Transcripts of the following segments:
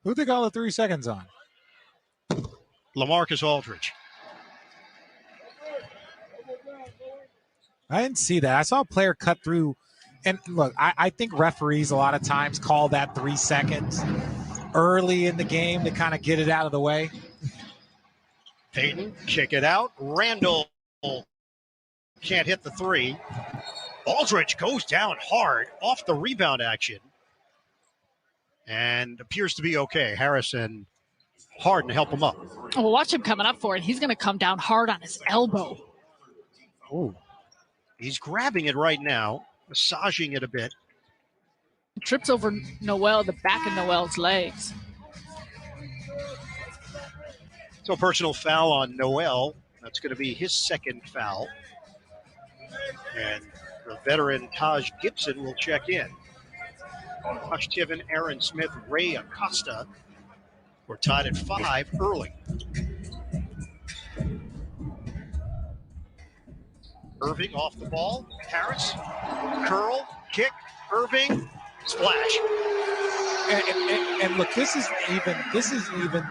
Who they got the 3 seconds on? LaMarcus Aldridge. I didn't see that. I saw a player cut through. And look, I think referees a lot of times call that 3 seconds early in the game to kind of get it out of the way. Payton, kick it out. Randall can't hit the three. Aldridge goes down hard off the rebound action and appears to be okay. Harris and Harden help him up. Well, watch him coming up for it. He's going to come down hard on his elbow. Oh, he's grabbing it right now, massaging it a bit. Trips over Noel, the back of Noel's legs. So personal foul on Noel. That's going to be his second foul. And the veteran Taj Gibson will check in. Josh Tiven, Aaron Smith, Ray Acosta. We're tied at 5 early. Irving off the ball. Harris, curl, kick, Irving, splash. And look, this is even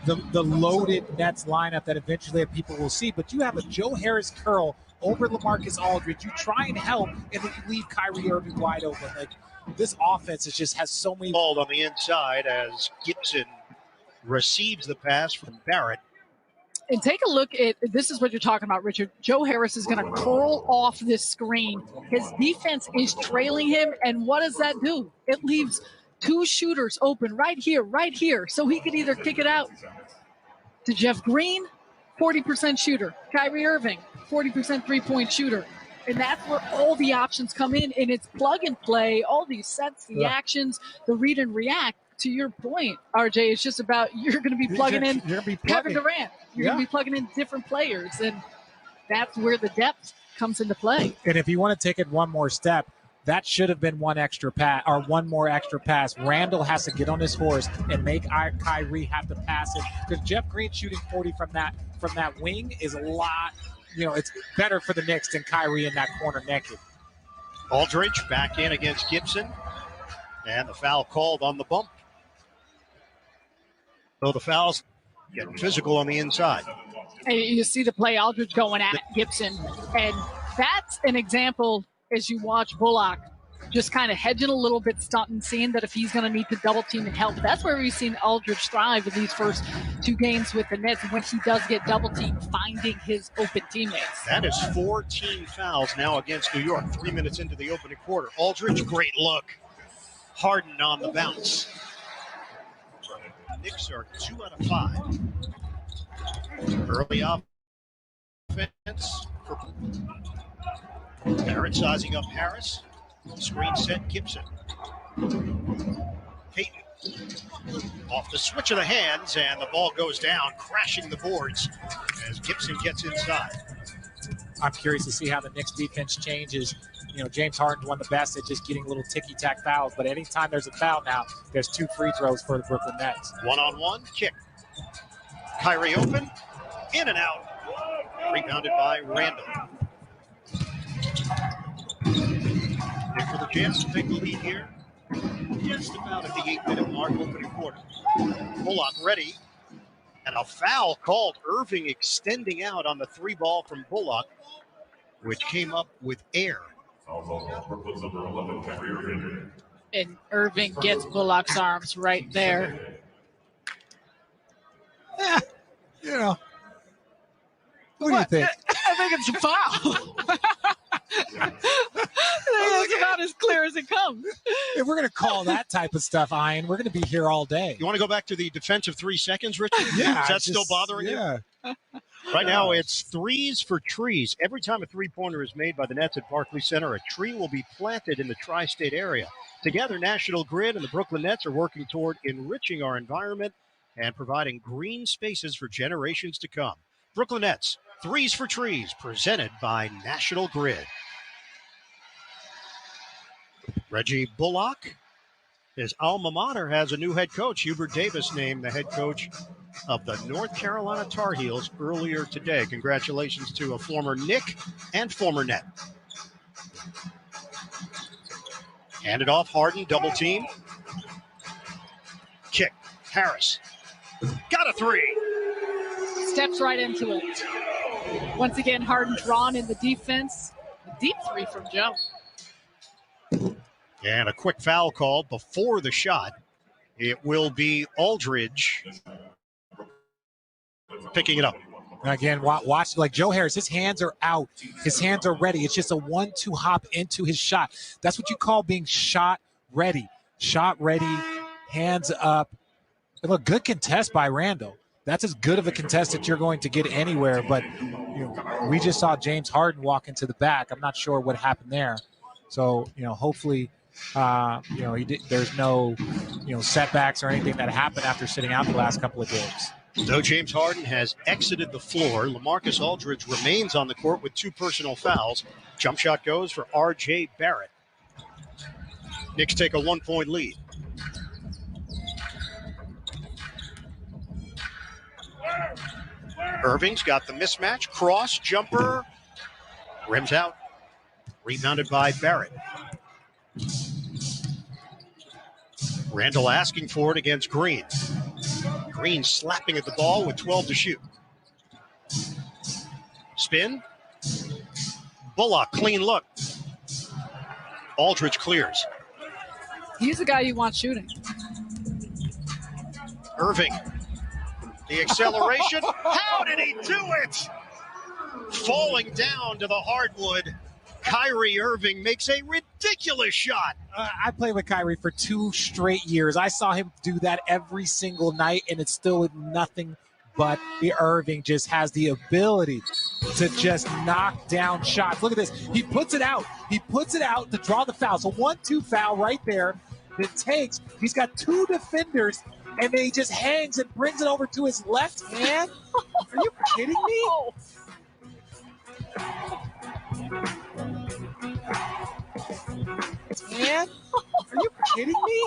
the loaded Nets lineup that eventually people will see. But you have a Joe Harris curl over LaMarcus Aldridge. You try and help, and then you leave Kyrie Irving wide open. Like, this offense just has so many. Ball on the inside as Gibson receives the pass from Barrett. And take a look at, this is what you're talking about, Richard. Joe Harris is going to curl off this screen. His defense is trailing him, and what does that do? It leaves 2 shooters open right here. So he could either kick it out to Jeff Green, 40% shooter. Kyrie Irving, 40% three-point shooter. And that's where all the options come in, and it's plug and play, all these sets, the actions, the read and react. To your point, RJ, it's just about you're going to be plugging in Kevin Durant. You're going to be plugging in different players, and that's where the depth comes into play. And if you want to take it one more step, that should have been one more extra pass. Randall has to get on his horse and make Kyrie have to pass it, because Jeff Green shooting 40 from that wing is a lot. It's better for the Knicks than Kyrie in that corner naked. Aldridge back in against Gibson, and the foul called on the bump. So the foul's getting physical on the inside. And you see the play, Aldridge going at Gibson, and that's an example as you watch Bullock just kind of hedging a little bit, stunting, seeing that if he's going to need to double team and help. That's where we've seen Aldridge thrive in these first 2 games with the Nets. When he does get double teamed, finding his open teammates. That is 14 fouls now against New York. 3 minutes into the opening quarter. Aldridge, great look. Harden on the bounce. Knicks are 2 out of 5. Early offense. Barrett sizing up Harris. Screen set Gibson. Payton off the switch of the hands, and the ball goes down, crashing the boards as Gibson gets inside. I'm curious to see how the Knicks defense changes. James Harden's one of the best at just getting little ticky-tack fouls, but anytime there's a foul now, there's 2 free throws for the Brooklyn Nets. One-on-one, kick. Kyrie open, in and out. Rebounded by Randall. And for the Jazz to take the lead here, just about at the 8-minute mark, opening quarter. Bullock ready, and a foul called. Irving extending out on the 3 ball from Bullock, which came up with air. And Irving gets Bullock's arms right there. What do you think? I think it's a foul. That's about as clear as it comes. If we're going to call that type of stuff, Ian, we're going to be here all day. You want to go back to the defensive 3 seconds, Richard? Yeah. Is that still bothering you? Right now, it's threes for trees. Every time a three-pointer is made by the Nets at Barclays Center, a tree will be planted in the tri-state area. Together, National Grid and the Brooklyn Nets are working toward enriching our environment and providing green spaces for generations to come. Brooklyn Nets, threes for trees, presented by National Grid. Reggie Bullock, his alma mater, has a new head coach. Hubert Davis named the head coach of the North Carolina Tar Heels earlier today. Congratulations to a former Knick and former Net. Hand it off, Harden, double team. Kick. Harris got a three. Steps right into it. Once again, Harden drawn in the defense. A deep three from Joe. And a quick foul called before the shot. It will be Aldridge picking it up. Again, watch, like Joe Harris, his hands are out. His hands are ready. It's just a 1-2 hop into his shot. That's what you call being shot ready. Shot ready, hands up. And look, good contest by Randall. That's as good of a contest that you're going to get anywhere. But we just saw James Harden walk into the back. I'm not sure what happened there. So, hopefully, there's no, setbacks or anything that happened after sitting out the last couple of games. Though James Harden has exited the floor, LaMarcus Aldridge remains on the court with 2 personal fouls. Jump shot goes for R.J. Barrett. Knicks take a 1-point lead. Irving's got the mismatch. Cross, jumper, rims out. Rebounded by Barrett. Randall asking for it against Green. Green slapping at the ball with 12 to shoot. Spin. Bullock, clean look. Aldridge clears. He's the guy you want shooting. Irving. The acceleration. How did he do it? Falling down to the hardwood. Kyrie Irving makes a ridiculous shot. I played with Kyrie for 2 straight years. I saw him do that every single night, and it's still nothing but the Irving just has the ability to just knock down shots. Look at this. He puts it out. He puts it out to draw the foul. So 1-2 foul right there. It takes. He's got 2 defenders, and then he just hangs and brings it over to his left hand. Are you kidding me? Man, are you kidding me?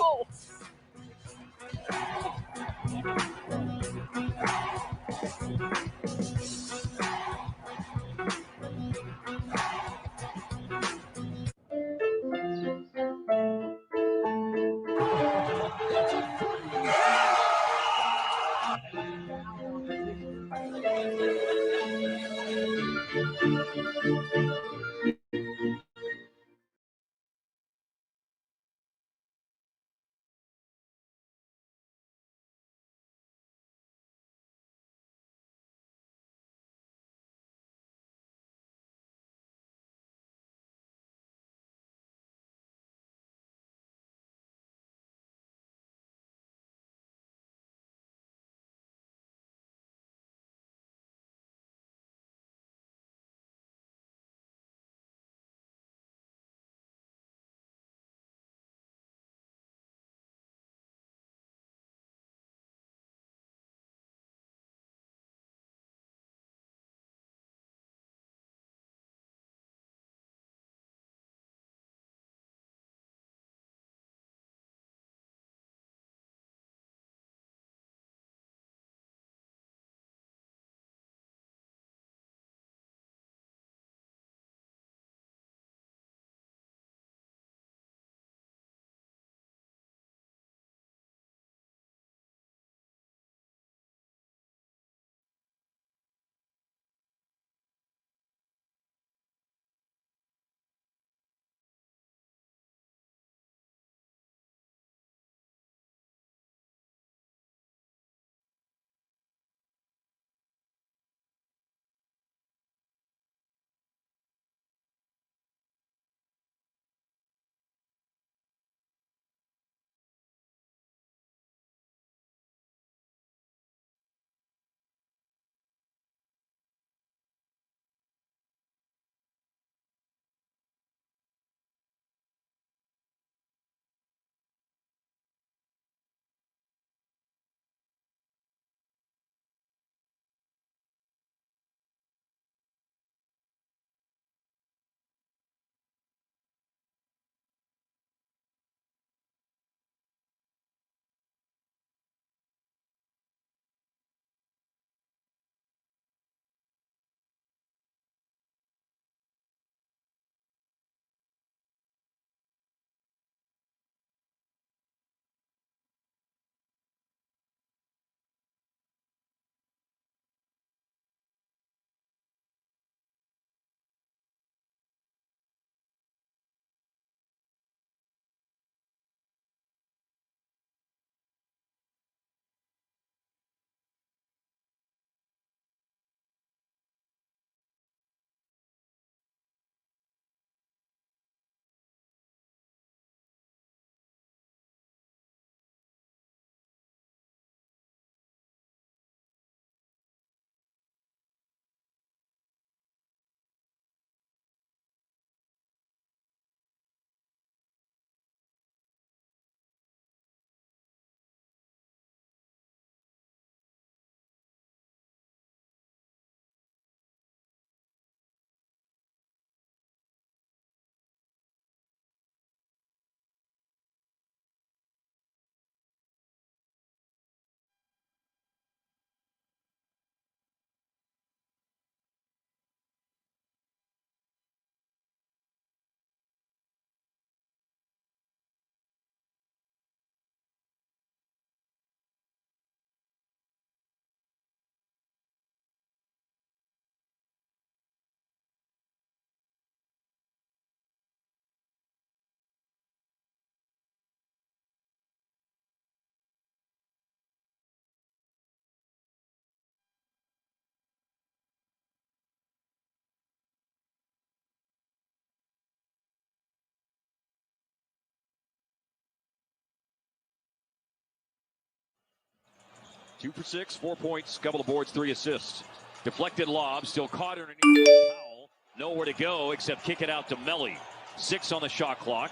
2 for 6, 4 points, couple of boards, 3 assists. Deflected lob, still caught underneath Powell. Nowhere to go except kick it out to Melly. 6 on the shot clock.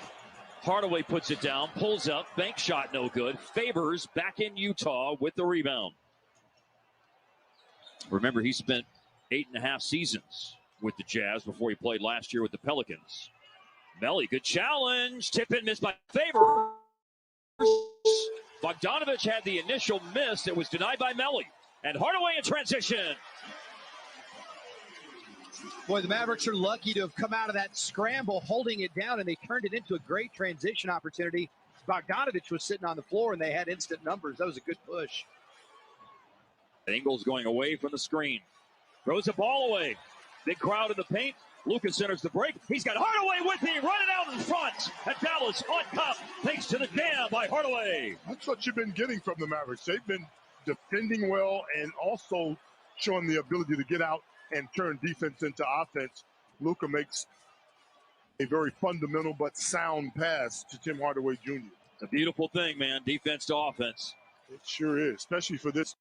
Hardaway puts it down, pulls up, bank shot no good. Favors back in Utah with the rebound. Remember, he spent 8.5 seasons with the Jazz before he played last year with the Pelicans. Melly, good challenge. Tip in, missed by Favors. Bogdanovich had the initial miss. It was denied by Melly. And Hardaway in transition. Boy, the Mavericks are lucky to have come out of that scramble holding it down, and they turned it into a great transition opportunity. Bogdanovich was sitting on the floor, and they had instant numbers. That was a good push. Ingles going away from the screen. Throws the ball away. Big crowd in the paint. Lucas centers the break. He's got Hardaway with him, running out in front. And Dallas on top, thanks to the jam by Hardaway. That's what you've been getting from the Mavericks. They've been defending well and also showing the ability to get out and turn defense into offense. Luka makes a very fundamental but sound pass to Tim Hardaway Jr. It's a beautiful thing, man. Defense to offense. It sure is, especially for this.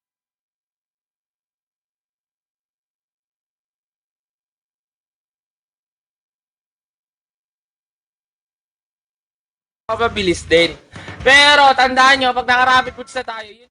Mabilis din. Pero tandaan nyo, pag naka-rapid puts na tayo, yun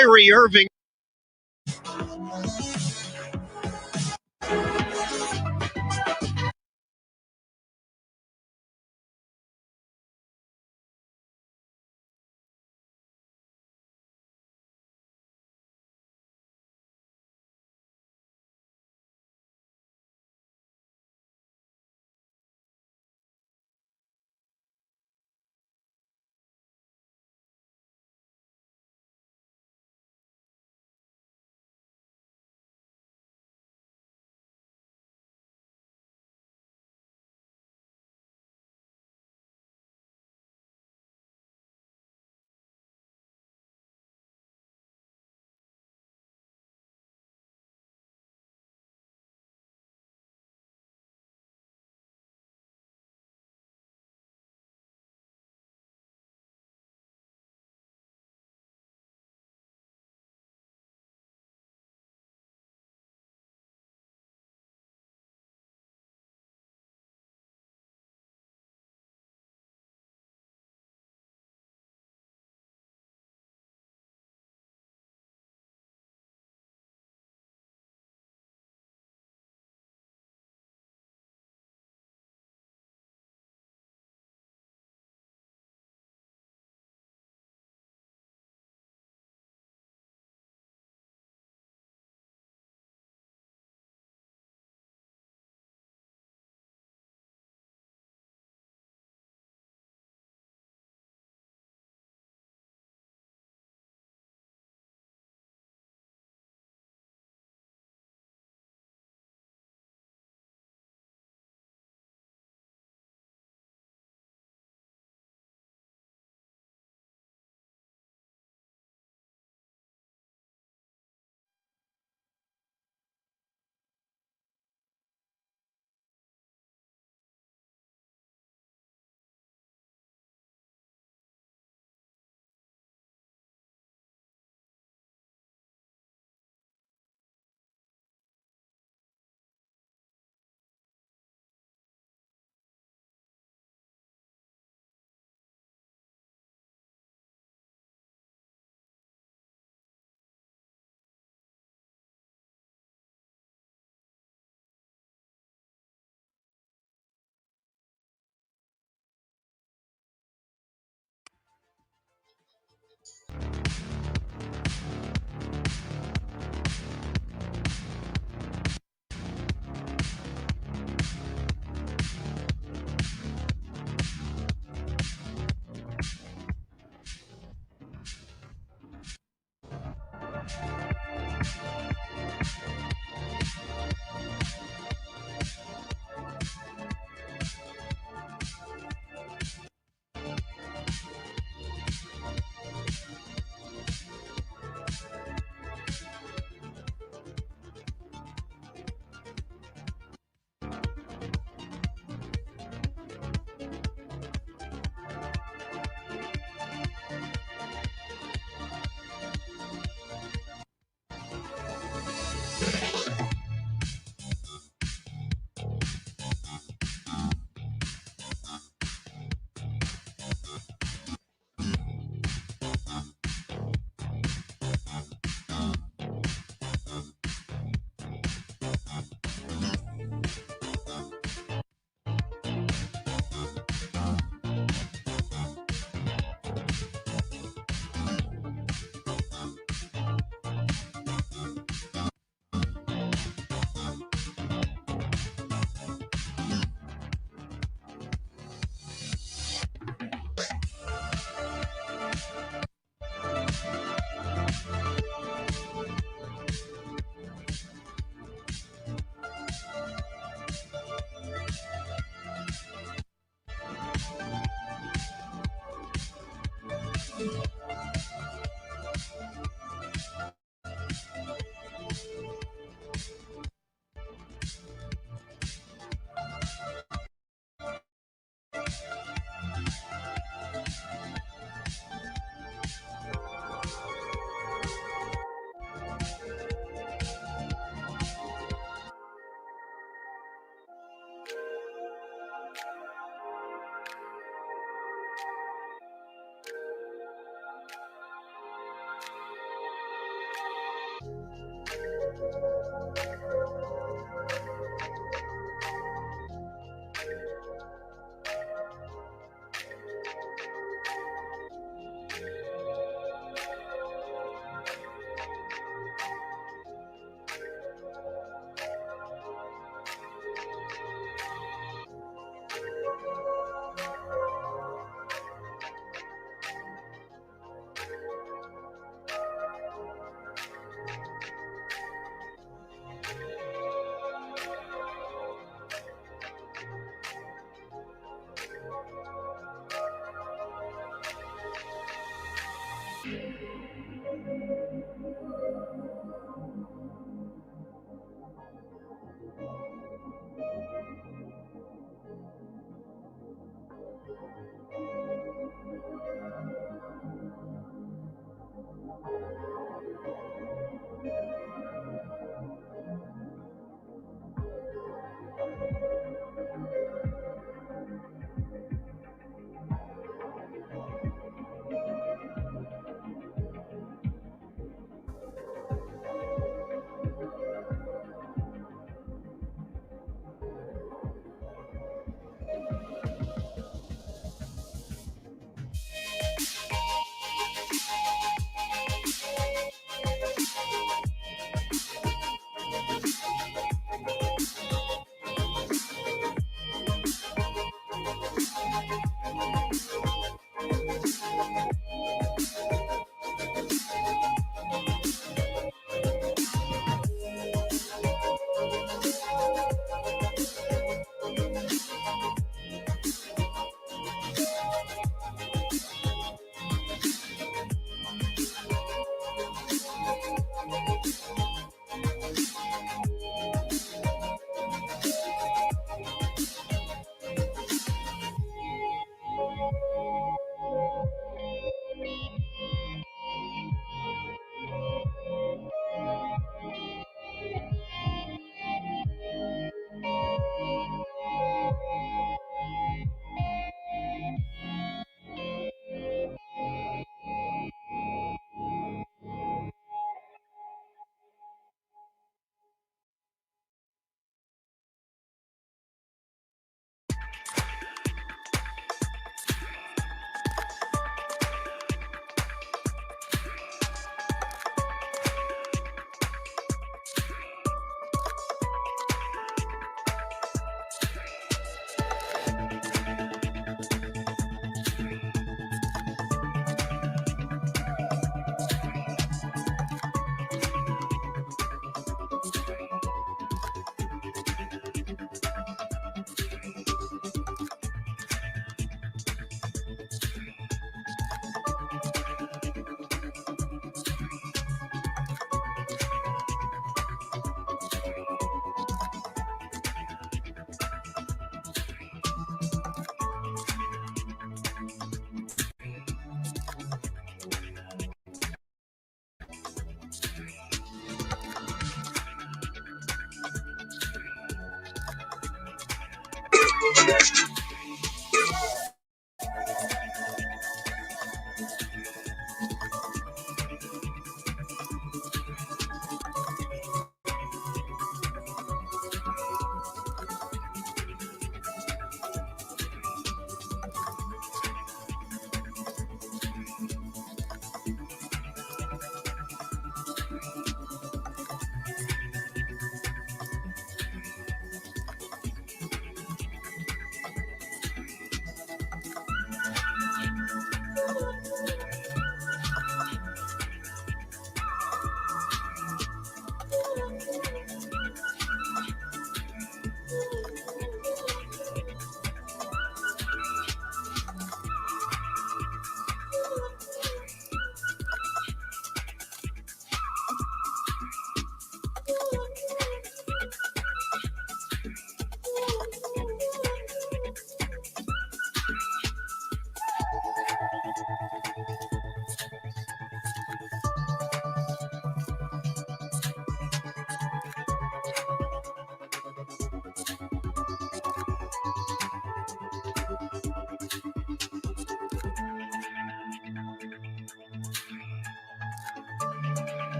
Kyrie Irving.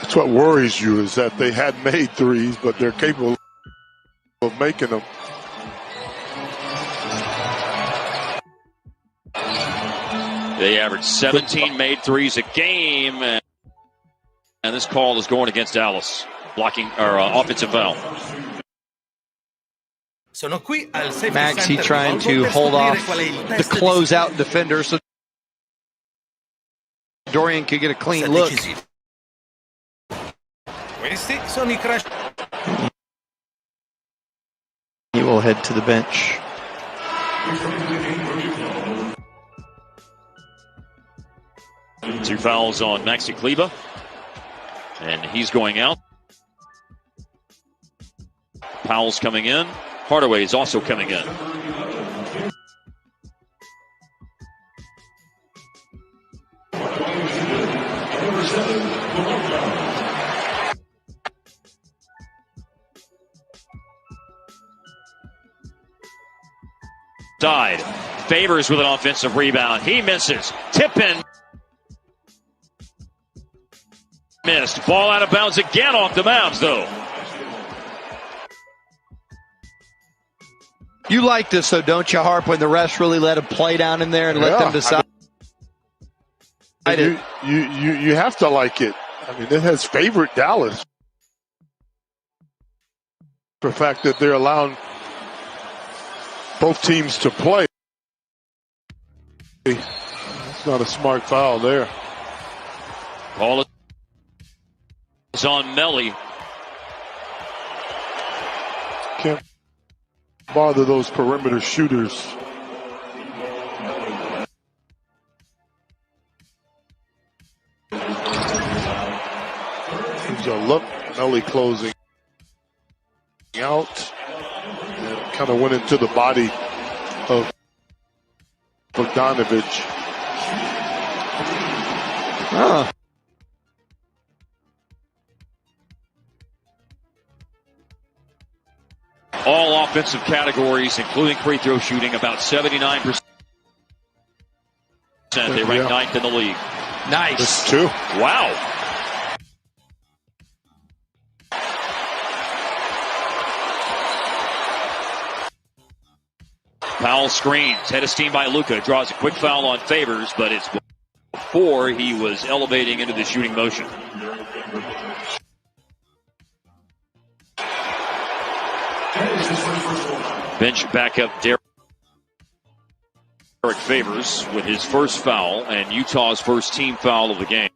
That's what worries you, is that they hadn't made threes, but they're capable of making them. They average 17 made threes a game, and this call is going against Dallas, blocking or offensive foul. Maxey trying to hold off the closeout defender so Dorian could get a clean look. He will head to the bench. Two fouls on Maxi Kleba, and he's going out. Powell's coming in. Hardaway is also coming in. Side. Favors with an offensive rebound. He misses. Tip in. Missed. Ball out of bounds again off the Mavs, though. You like this, though, don't you, Harp, when the refs really let him play down in there and let them decide? You have to like it. I mean, it has favored Dallas. The fact that they're allowing both teams to play. It's not a smart foul there. Ball is on Melly. Can't bother those perimeter shooters. There's a look. Melly closing out. And kind of went into the body of Bogdanovic. All offensive categories, including free throw shooting, about 79%. They rank ninth in the league. Nice. That's two. Wow. Powell screens. Head of steam by Luka. Draws a quick foul on Favors, but it's before he was elevating into the shooting motion. Bench backup Derek Favors with his first foul and Utah's first team foul of the game.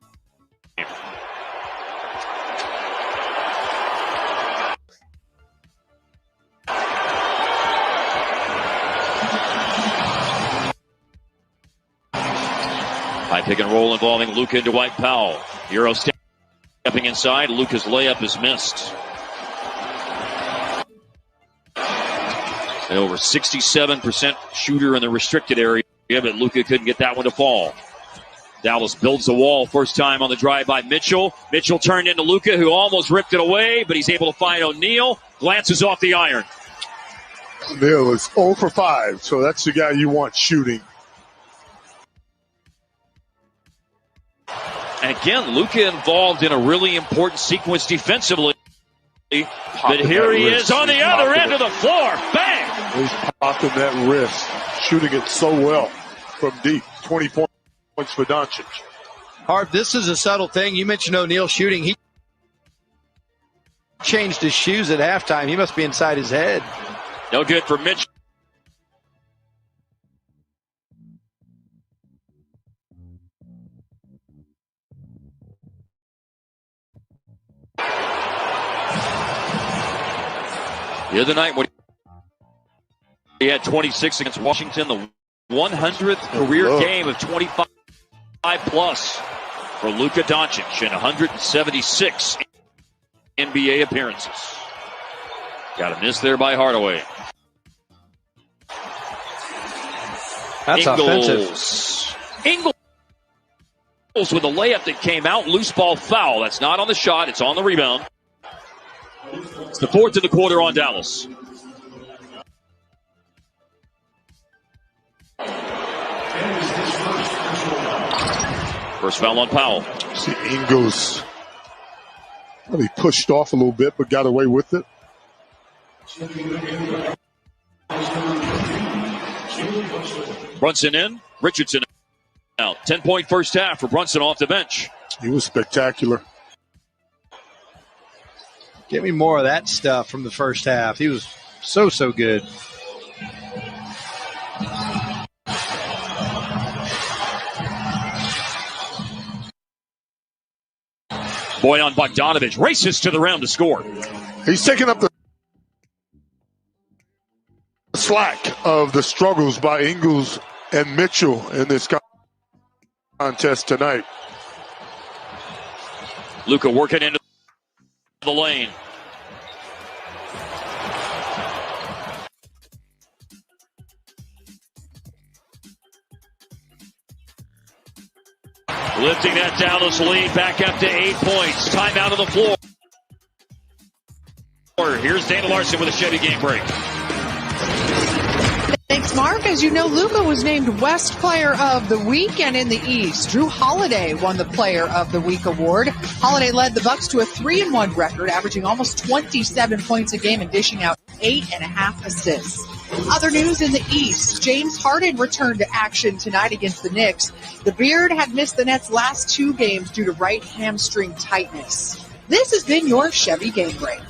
High pick and roll involving Luka and Dwight Powell. Euro stepping inside. Luka's layup is missed. And over 67% shooter in the restricted area, but Luka couldn't get that one to fall. Dallas builds the wall first time on the drive by Mitchell. Mitchell turned into Luka, who almost ripped it away, but he's able to find O'Neal. Glances off the iron. O'Neal is 0 for 5, so that's the guy you want shooting. And again, Luka involved in a really important sequence defensively. But here he is on the other end of the floor. Bang! He's popping that wrist, shooting it so well from deep. 20 points for Doncic. Harp, this is a subtle thing. You mentioned O'Neal shooting. He changed his shoes at halftime. He must be inside his head. No good for Mitch. The other night when he had 26 against Washington, the 100th career game of 25 plus for Luka Doncic in 176 NBA appearances. Got a miss there by Hardaway. That's offensive. Ingles with a layup that came out. Loose ball foul. That's not on the shot. It's on the rebound. It's the fourth of the quarter on Dallas. First foul on Powell. See Ingles Well, he pushed off a little bit, but got away with it. Brunson in, Richardson out. 10-point first half for Brunson off the bench. He was spectacular. Give me more of that stuff from the first half. He was so good. Boyan Bogdanovic races to the rim to score. He's taking up the slack of the struggles by Ingles and Mitchell in this contest tonight. Luka working into the lane. Lifting that Dallas lead back up to 8 points. Timeout on the floor. Here's Dana Larson with a Chevy game break. Thanks, Mark. As you know, Luka was named West Player of the Week, and in the East, Drew Holiday won the Player of the Week award. Holiday led the Bucks to a 3-1 record, averaging almost 27 points a game and dishing out 8.5 assists. Other news in the East, James Harden returned to action tonight against the Knicks. The Beard had missed the Nets' last 2 games due to right hamstring tightness. This has been your Chevy Game Break.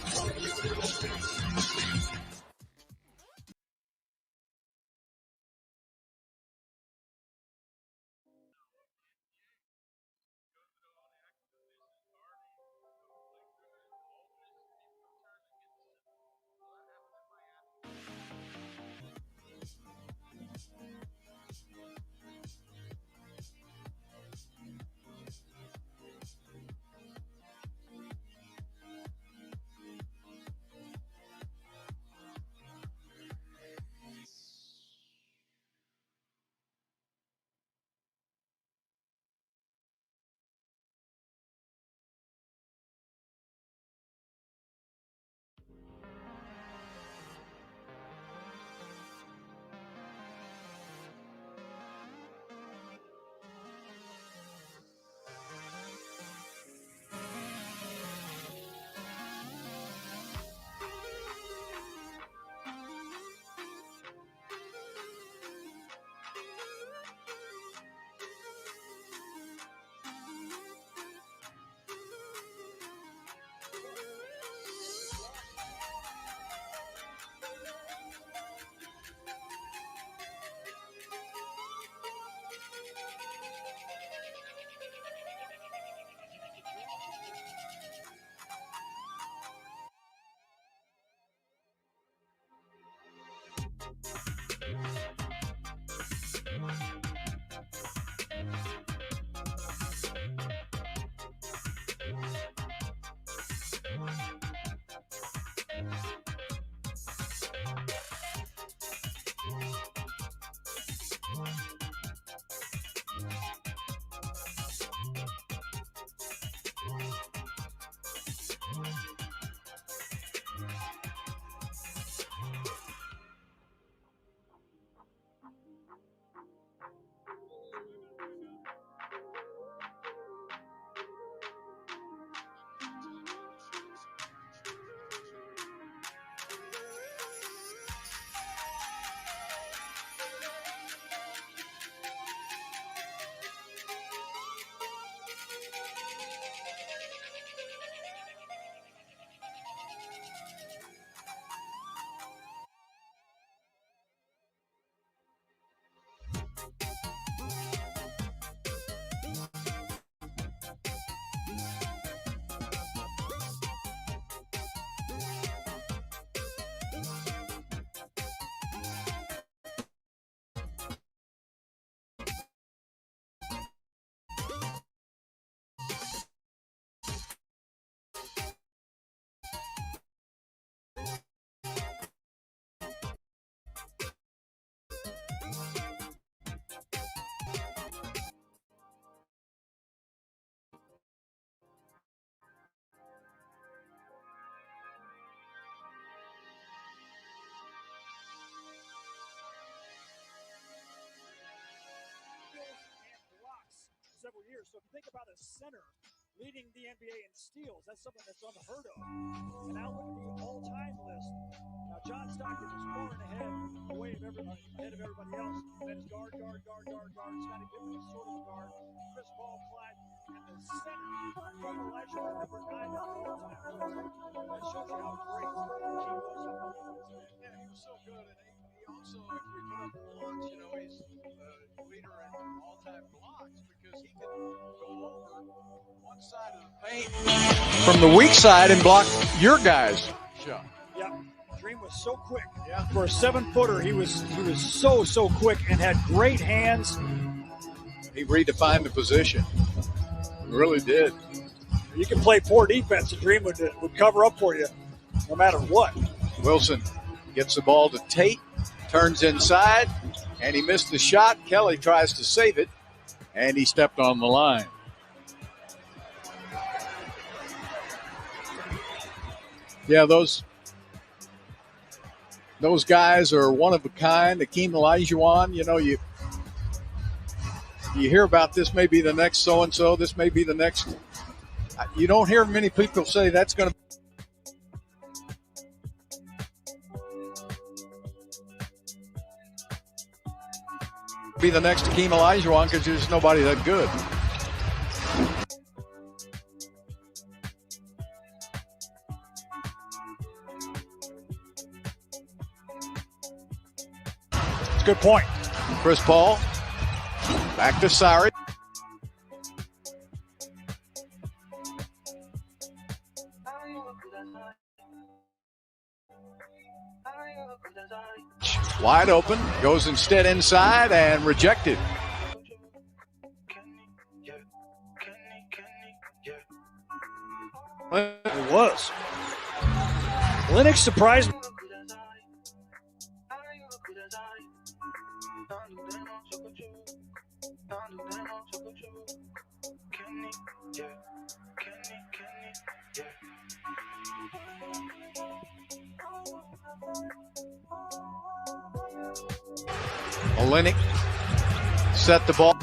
Several years. So if you think about a center leading the NBA in steals. That's something that's unheard of. And now look at the all-time list. Now John Stockton is far and ahead of everybody else. That is guard. Scottie Pippen is sort of a guard. Chris Paul, Clyde, and the center, Cole Olajuwon, number 9 on the all-time list. That shows you how great Team was up on the list. Yeah, he was so good, and he also, if we put up blocks, you know, he's the leader in all-time blocks because he could go over one side of the paint From the weak side and block your guys' shot. Yeah, Dream was so quick. Yeah, for a 7-footer, he was so quick and had great hands. He redefined the position. He really did. You can play poor defense, and Dream would cover up for you no matter what. Wilson gets the ball to Tate, turns inside, and he missed the shot. Kelly tries to save it, and he stepped on the line. Yeah, those guys are one of a kind. Hakeem Olajuwon, you know, you hear about this may be the next so-and-so, this may be the next. You don't hear many people say that's going to be the next Hakeem Olajuwon because there's nobody that good. It's a good point. Chris Paul, back to Sari. Wide open, goes instead inside and rejected. It was. Linux surprised me. Olenek set the ball.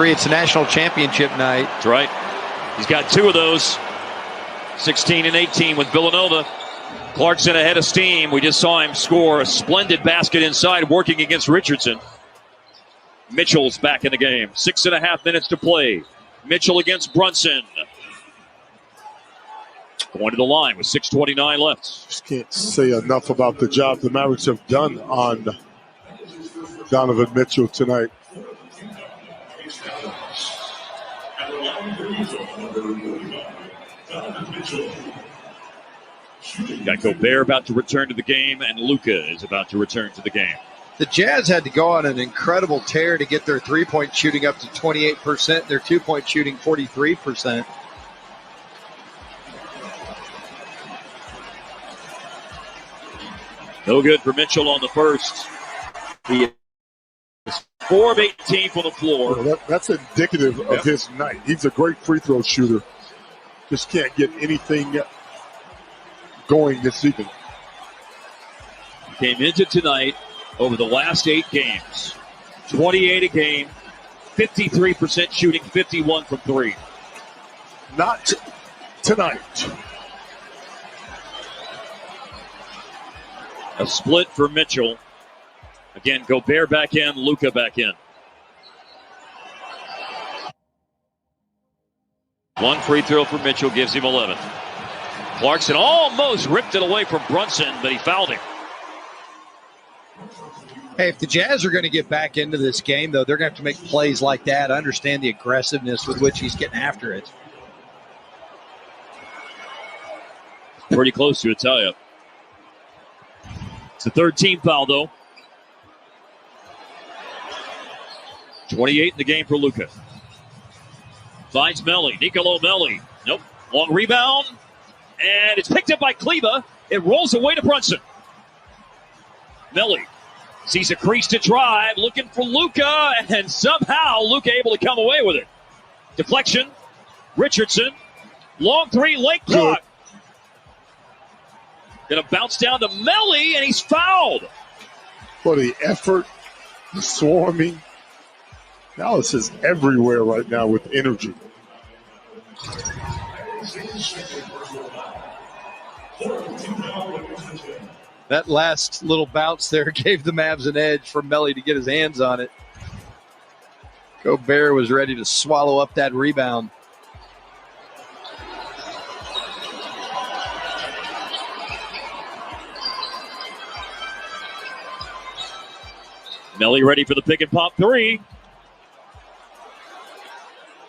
It's a national championship night. That's right. He's got 2 of those. 16 and 18 with Villanova. Clarkson ahead of steam. We just saw him score a splendid basket inside, working against Richardson. Mitchell's back in the game. 6.5 minutes to play. Mitchell against Brunson. Going to the line with 6:29 left. Just can't say enough about the job the Mavericks have done on Donovan Mitchell tonight. Got Gobert about to return to the game, and Luka is about to return to the game. The Jazz had to go on an incredible tear to get their three-point shooting up to 28%, their two-point shooting 43%. No good for Mitchell on the first. He is 4 of 18 from the floor. Well, that's indicative of his night. He's a great free throw shooter. Just can't get anything going this evening. Came into tonight over the last 8 games. 28 a game, 53% shooting, 51 from 3. Not tonight. A split for Mitchell. Again, Gobert back in, Luka back in. 1 free throw for Mitchell gives him 11. Clarkson almost ripped it away from Brunson, but he fouled him. Hey, if the Jazz are going to get back into this game, though, they're going to have to make plays like that. I understand the aggressiveness with which he's getting after it. Pretty close to it, tell you. It's the 3rd team foul, though. 28 in the game for Luka. Finds Melli. Nicolo Melli. Nope. Long rebound. And it's picked up by Kleba. It rolls away to Brunson. Melli sees a crease to drive, looking for Luka, and somehow Luka able to come away with it. Deflection. Richardson. Long 3, late clock. Gonna bounce down to Melli, and he's fouled. For the effort, the swarming. Dallas is everywhere right now with energy. That last little bounce there gave the Mavs an edge for Melli to get his hands on it. Gobert was ready to swallow up that rebound. Melli ready for the pick and pop 3.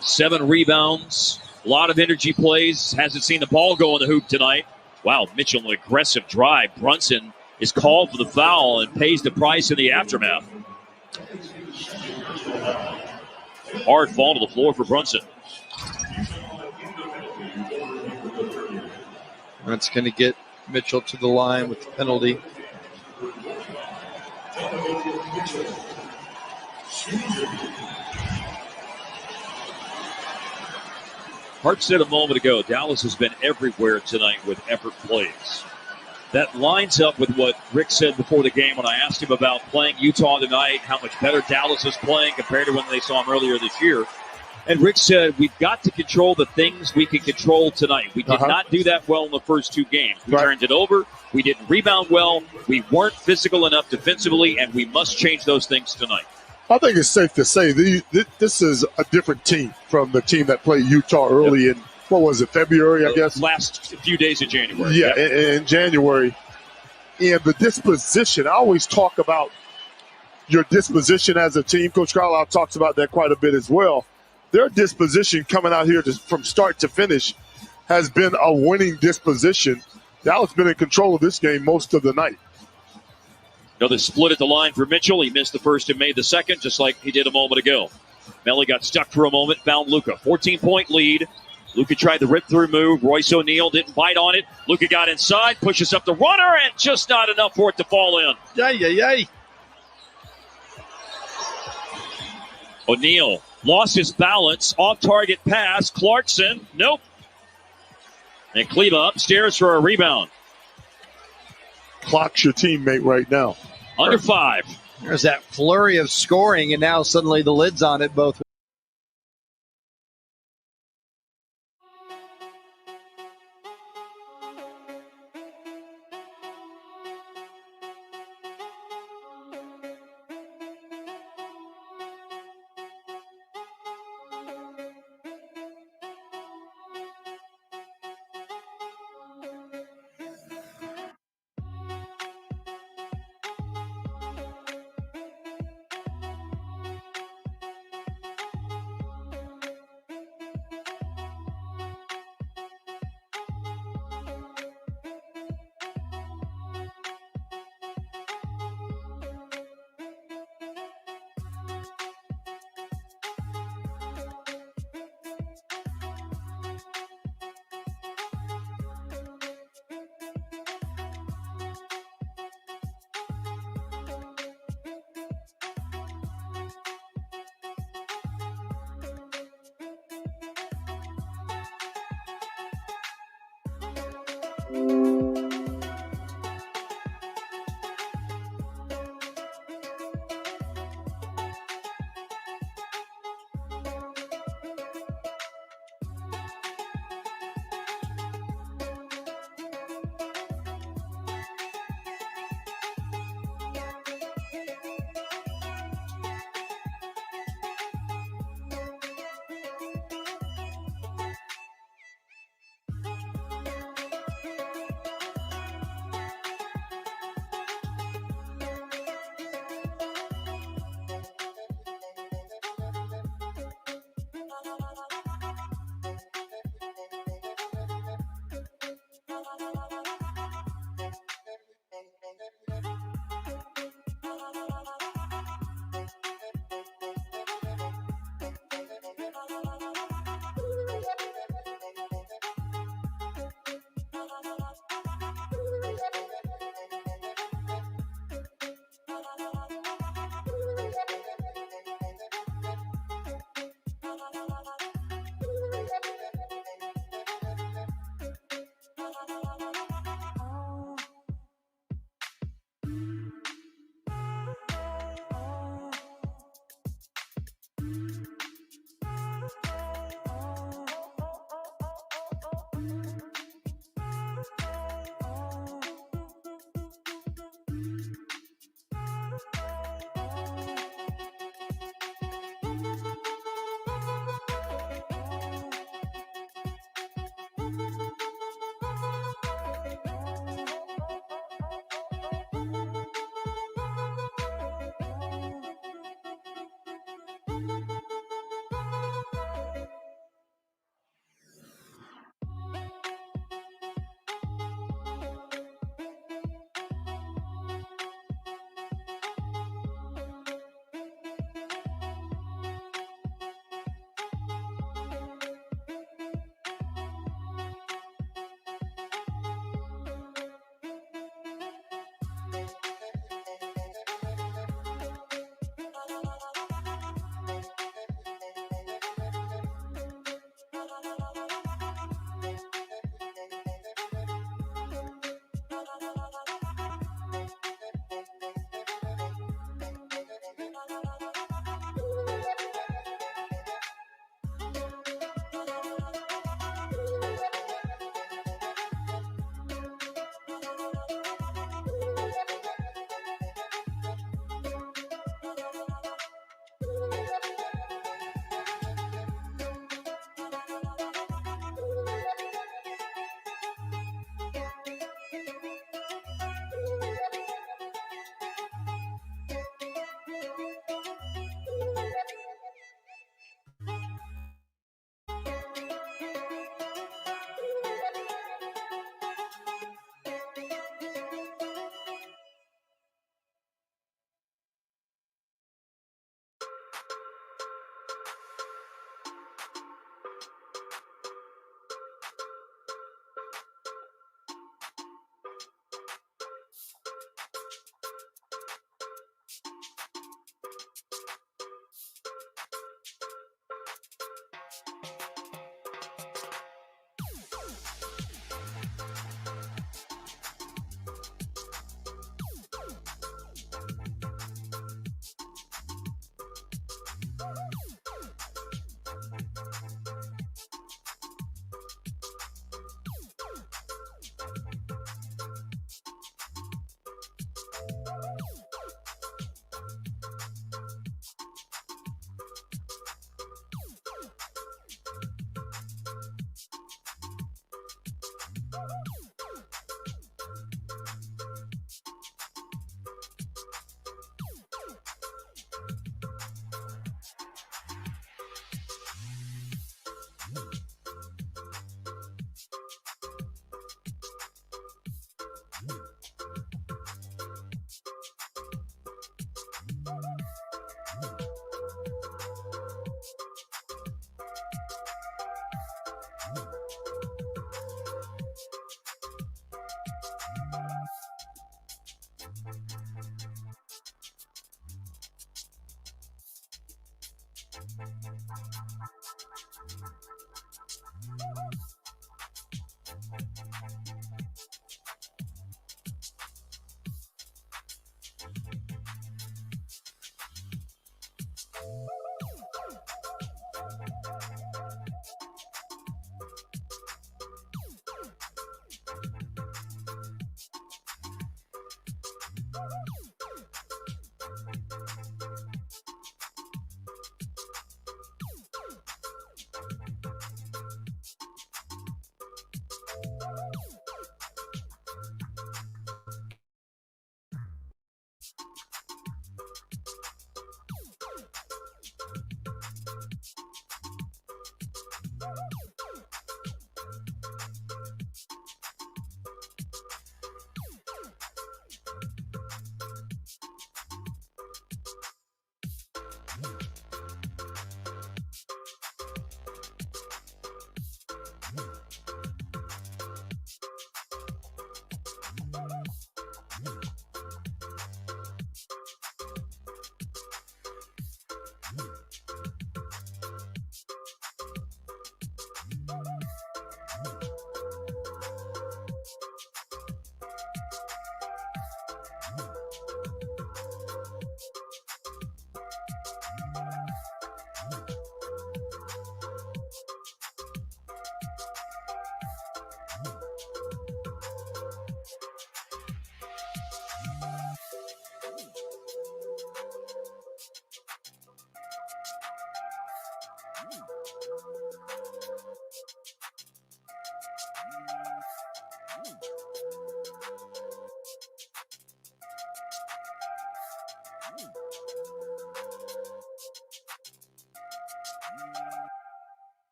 7 rebounds. A lot of energy plays. Hasn't seen the ball go in the hoop tonight. Wow, Mitchell, an aggressive drive. Brunson is called for the foul and pays the price in the aftermath. Hard fall to the floor for Brunson. That's going to get Mitchell to the line with the penalty. Hart said a moment ago, Dallas has been everywhere tonight with effort plays. That lines up with what Rick said before the game when I asked him about playing Utah tonight, how much better Dallas is playing compared to when they saw him earlier this year. And Rick said, we've got to control the things we can control tonight. We did not do that well in the first 2 games. We turned it over. We didn't rebound well. We weren't physical enough defensively, and we must change those things tonight. I think it's safe to say this is a different team from the team that played Utah early in, what was it, February, I guess? Last few days of January. Yeah, in January. And the disposition, I always talk about your disposition as a team. Coach Carlisle talks about that quite a bit as well. Their disposition coming out here from start to finish has been a winning disposition. Dallas been in control of this game most of the night. Another split at the line for Mitchell. He missed the first and made the second, just like he did a moment ago. Melli got stuck for a moment, found Luka. 14-point lead. Luka tried the rip-through move. Royce O'Neal didn't bite on it. Luka got inside, pushes up the runner, and just not enough for it to fall in. Yay. O'Neal Lost his balance. Off-target pass. Clarkson. Nope. And Kleba upstairs for a rebound. Clock's your teammate right now. Under 5. There's that flurry of scoring, and now suddenly the lid's on it both.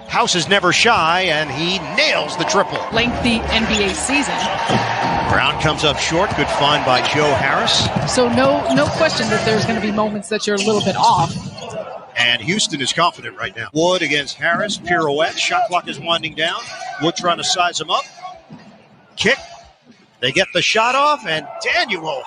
House is never shy, and he nails the triple. Lengthy NBA season. Brown comes up short. Good find by Joe Harris. So no question that there's going to be moments that you're a little bit off. And Houston is confident right now. Wood against Harris. Pirouette. Shot clock is winding down. Wood trying to size him up. Kick. They get the shot off, and Daniel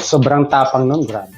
Sobrang tapang nun, grabe.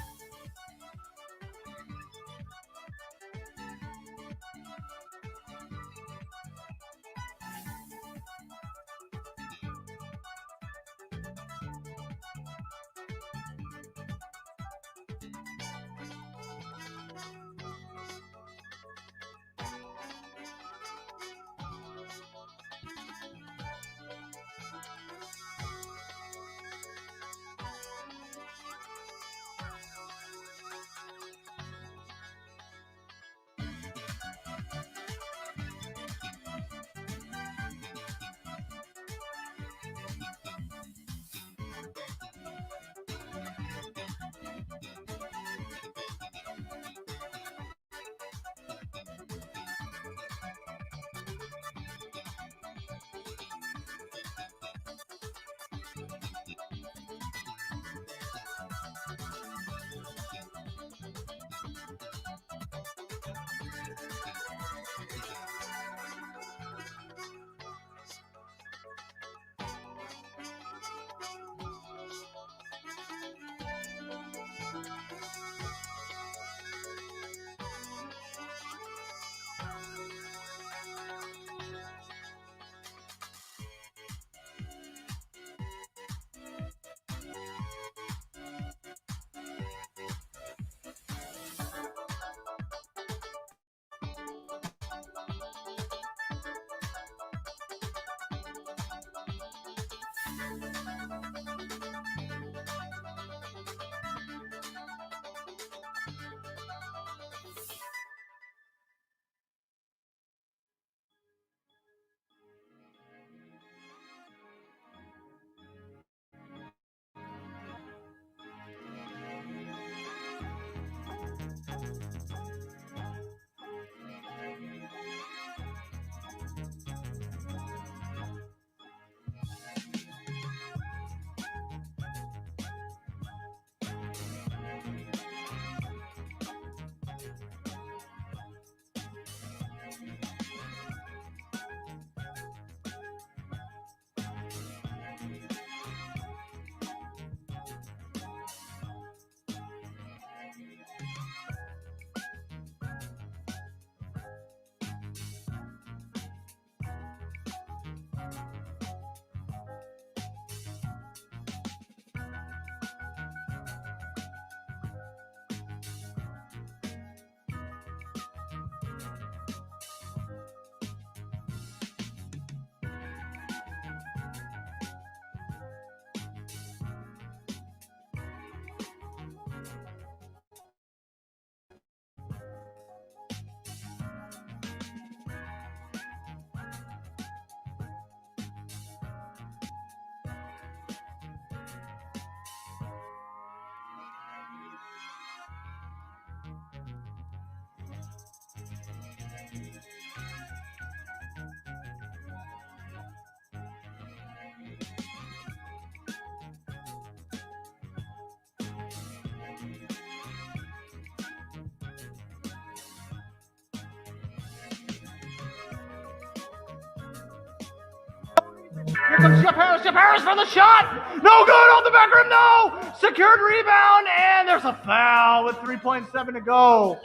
Here comes Jeff Harris. Jeff Harris for the shot. No good off the back rim. No. Secured rebound. And there's a foul with 3.7 to go.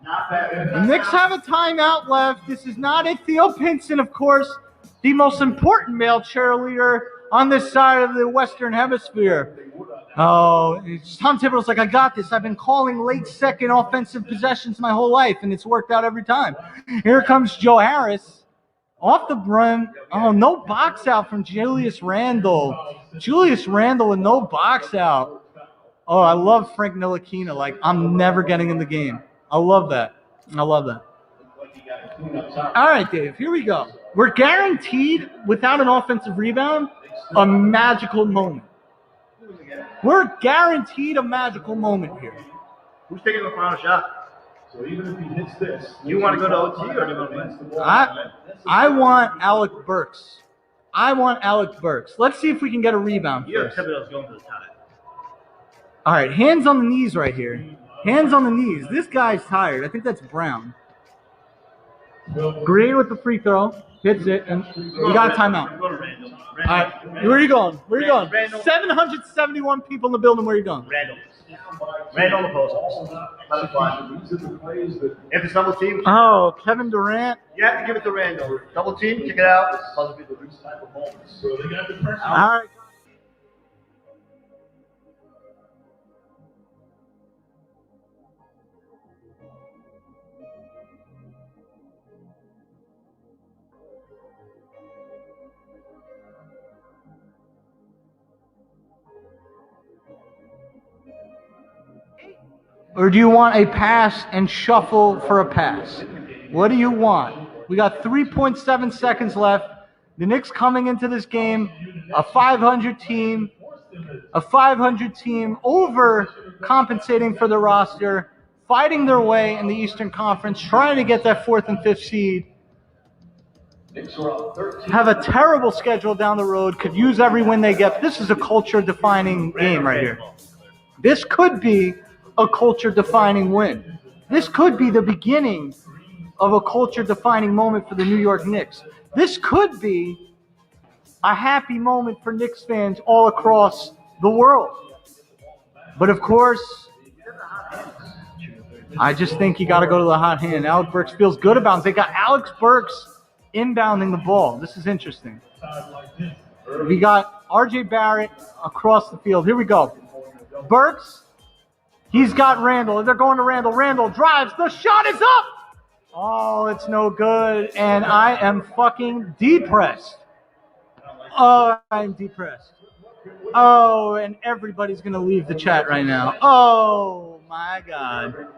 The Knicks have a timeout left. This is not a Theo Pinson, of course, the most important male cheerleader on this side of the Western Hemisphere. Oh, Tom Thibodeau's like, I got this. I've been calling late second offensive possessions my whole life, and it's worked out every time. Here comes Joe Harris. Off the brim. Oh, no box out from Julius Randle. Julius Randle with no box out. Oh, I love Frank Ntilikina. Like, I'm never getting in the game. I love that. I love that. All right, Dave, here we go. We're guaranteed, without an offensive rebound, a magical moment. We're guaranteed a magical moment here. Who's taking the final shot? So even if he hits this, you want to go to OT or do you want to win? I want Alec Burks. I want Alec Burks. Let's see if we can get a rebound first. Thibodeau's going for the tie. All right, hands on the knees right here. Hands on the knees. This guy's tired. I think that's Brown. Green with the free throw. hits it, and we got a timeout. Go to Randall. All right, where are you going? Where are you going? 771 people in the building. Where are you going? Randall. Randall the post. Let it fly. If it's double team, Oh, Kevin Durant. you have to give it to Randall. Double team, kick it out. All right. Or do you want a pass and shuffle for a pass? What do you want? We got 3.7 seconds left. The Knicks coming into this game, a 500 team, overcompensating for the roster, fighting their way in the Eastern Conference, trying to get that 4th and 5th seed. Have a terrible schedule down the road, could use every win they get. This is a culture-defining game right here. This could be a culture-defining win. This could be the beginning of a culture-defining moment for the New York Knicks. This could be a happy moment for Knicks fans all across the world. But of course, I just think you got to go to the hot hand. Alex Burks feels good about it. They got Alex Burks inbounding the ball. This is interesting. We got R.J. Barrett across the field. Here we go. Burks. He's got Randall. They're going to Randall. Randall drives. The shot is up. Oh, it's no good. And I am fucking depressed. Oh, I'm depressed. Oh, and everybody's going to leave the chat right now. Oh, my God.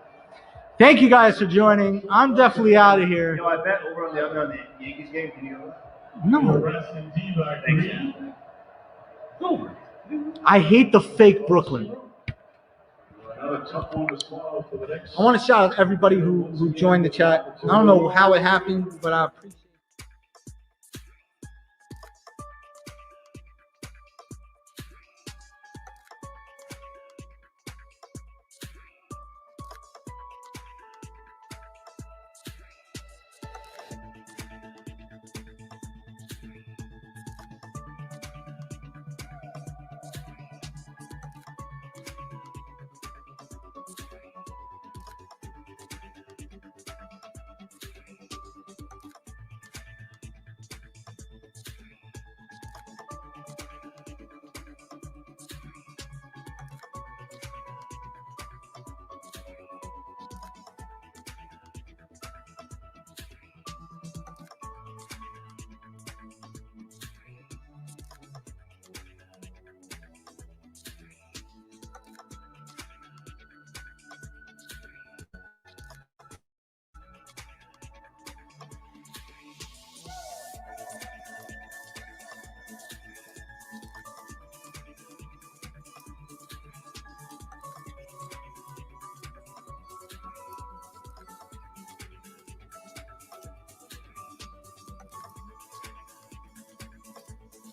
Thank you guys for joining. I'm definitely out of here. I bet over on the other on the Yankees game. Can you? No. I hate the fake Brooklyn. I want to shout out everybody who joined the chat. I don't know how it happened, but I appreciate it.